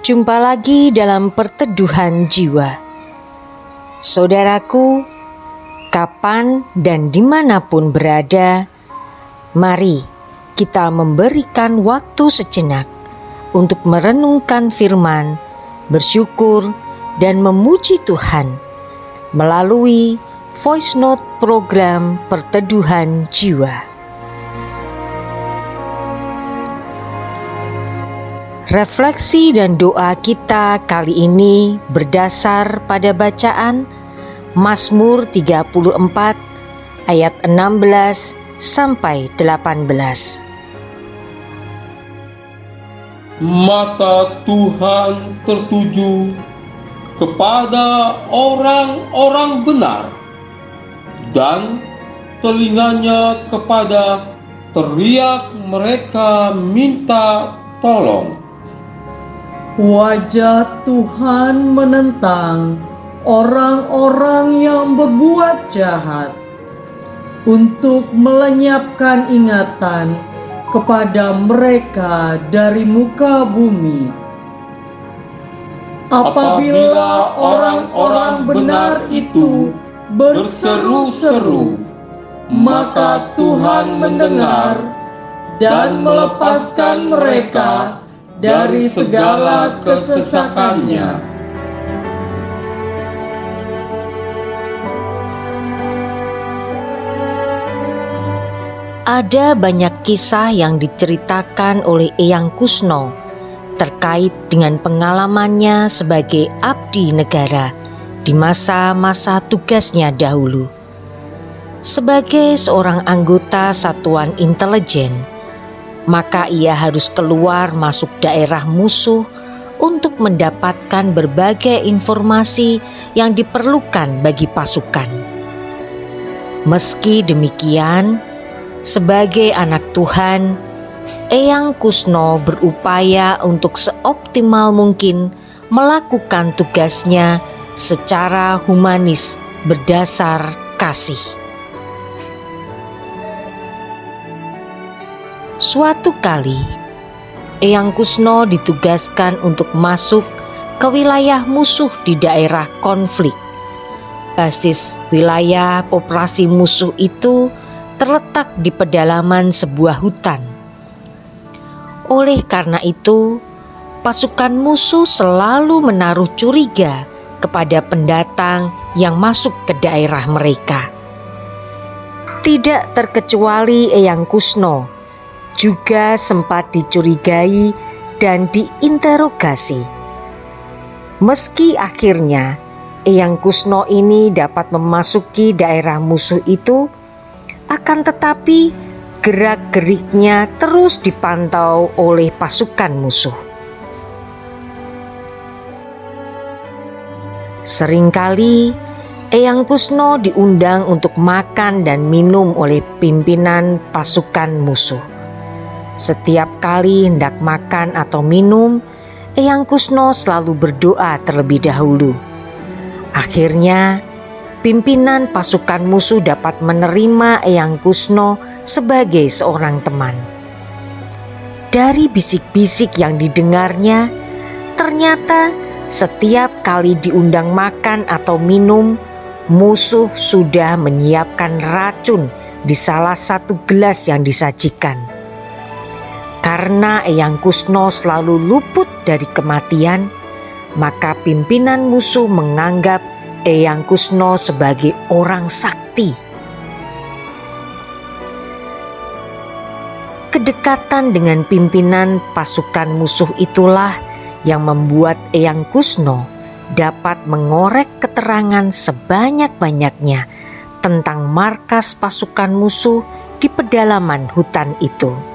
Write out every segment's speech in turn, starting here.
Jumpa lagi dalam Perteduhan Jiwa. Saudaraku, kapan dan dimanapun berada, mari kita memberikan waktu sejenak untuk merenungkan firman, bersyukur dan memuji Tuhan melalui voice note program Perteduhan Jiwa. Refleksi dan doa kita kali ini berdasar pada bacaan Mazmur 34 ayat 16 sampai 18. Mata Tuhan tertuju kepada orang-orang benar, dan telinganya kepada teriak mereka minta tolong. Wajah Tuhan menentang orang-orang yang berbuat jahat untuk melenyapkan ingatan kepada mereka dari muka bumi. Apabila orang-orang benar itu berseru-seru, maka Tuhan mendengar dan melepaskan mereka dari segala kesesakannya. Ada banyak kisah yang diceritakan oleh Eyang Kusno terkait dengan pengalamannya sebagai abdi negara di masa-masa tugasnya dahulu. Sebagai seorang anggota satuan intelijen, maka ia harus keluar masuk daerah musuh untuk mendapatkan berbagai informasi yang diperlukan bagi pasukan. Meski demikian, sebagai anak Tuhan, Eyang Kusno berupaya untuk seoptimal mungkin melakukan tugasnya secara humanis berdasar kasih. Suatu kali, Eyang Kusno ditugaskan untuk masuk ke wilayah musuh di daerah konflik. Basis wilayah operasi musuh itu terletak di pedalaman sebuah hutan. Oleh karena itu, pasukan musuh selalu menaruh curiga kepada pendatang yang masuk ke daerah mereka. Tidak terkecuali Eyang Kusno juga sempat dicurigai dan diinterogasi. Meski akhirnya Eyang Kusno ini dapat memasuki daerah musuh itu, akan tetapi gerak-geriknya terus dipantau oleh pasukan musuh. Seringkali Eyang Kusno diundang untuk makan dan minum oleh pimpinan pasukan musuh. Setiap kali hendak makan atau minum, Eyang Kusno selalu berdoa terlebih dahulu. Akhirnya, pimpinan pasukan musuh dapat menerima Eyang Kusno sebagai seorang teman. Dari bisik-bisik yang didengarnya, ternyata setiap kali diundang makan atau minum, musuh sudah menyiapkan racun di salah satu gelas yang disajikan. Karena Eyang Kusno selalu luput dari kematian, maka pimpinan musuh menganggap Eyang Kusno sebagai orang sakti. Kedekatan dengan pimpinan pasukan musuh itulah yang membuat Eyang Kusno dapat mengorek keterangan sebanyak-banyaknya tentang markas pasukan musuh di pedalaman hutan itu.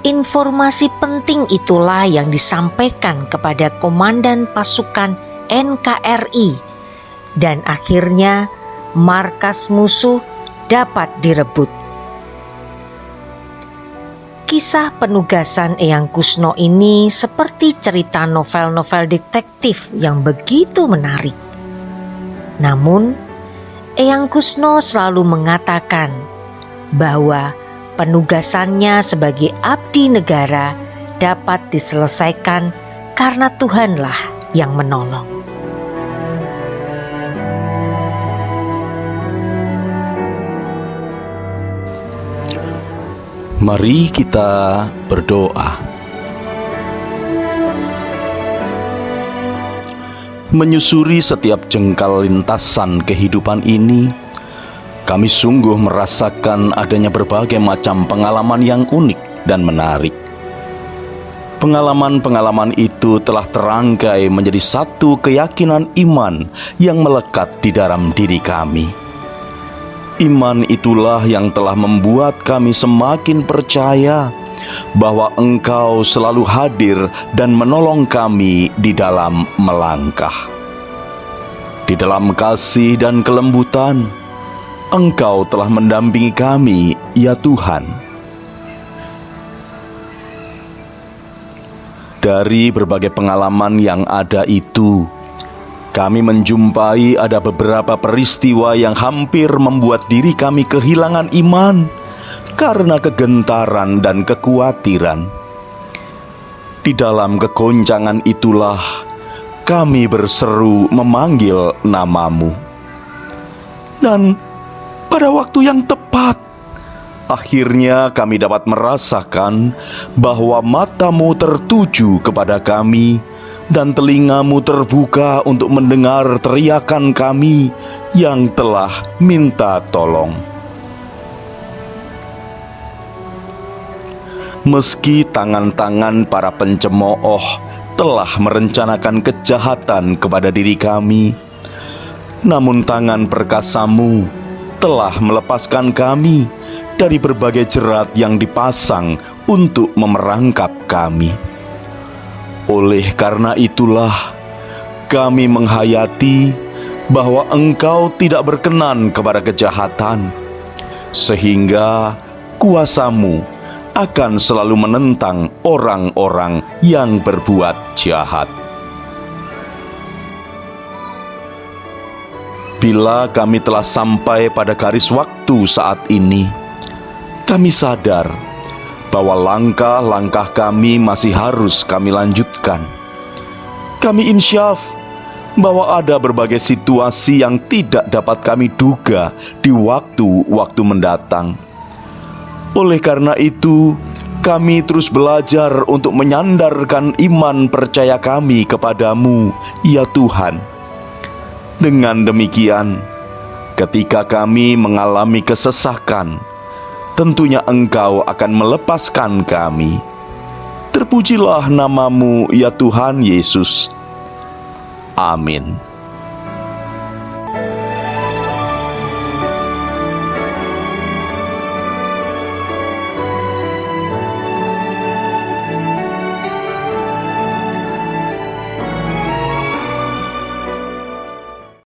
Informasi penting itulah yang disampaikan kepada komandan pasukan NKRI, dan akhirnya markas musuh dapat direbut. Kisah penugasan Eyang Kusno ini seperti cerita novel-novel detektif yang begitu menarik. Namun, Eyang Kusno selalu mengatakan bahwa penugasannya sebagai abdi negara dapat diselesaikan karena Tuhanlah yang menolong. Mari kita berdoa. Menyusuri setiap jengkal lintasan kehidupan ini, kami sungguh merasakan adanya berbagai macam pengalaman yang unik dan menarik. Pengalaman-pengalaman itu telah terangkai menjadi satu keyakinan iman yang melekat di dalam diri kami. Iman itulah yang telah membuat kami semakin percaya bahwa Engkau selalu hadir dan menolong kami di dalam melangkah. Di dalam kasih dan kelembutan, Engkau telah mendampingi kami, ya Tuhan. Dari berbagai pengalaman yang ada itu, kami menjumpai ada beberapa peristiwa yang hampir membuat diri kami kehilangan iman karena kegentaran dan kekhawatiran. Di dalam kegoncangan itulah kami berseru memanggil nama-Mu. Dan pada waktu yang tepat, akhirnya kami dapat merasakan bahwa mata-Mu tertuju kepada kami dan telinga-Mu terbuka untuk mendengar teriakan kami yang telah minta tolong. Meski tangan-tangan para pencemooh telah merencanakan kejahatan kepada diri kami, namun tangan perkasa-Mu telah melepaskan kami dari berbagai jerat yang dipasang untuk memerangkap kami. Oleh karena itulah, kami menghayati bahwa Engkau tidak berkenan kepada kejahatan, sehingga kuasa-Mu akan selalu menentang orang-orang yang berbuat jahat. Bila kami telah sampai pada garis waktu saat ini, kami sadar bahwa langkah-langkah kami masih harus kami lanjutkan. Kami insyaf bahwa ada berbagai situasi yang tidak dapat kami duga di waktu-waktu mendatang. Oleh karena itu, kami terus belajar untuk menyandarkan iman percaya kami kepadamu, ya Tuhan. Dengan demikian, ketika kami mengalami kesesakan, tentunya Engkau akan melepaskan kami. Terpujilah nama-Mu, ya Tuhan Yesus. Amin.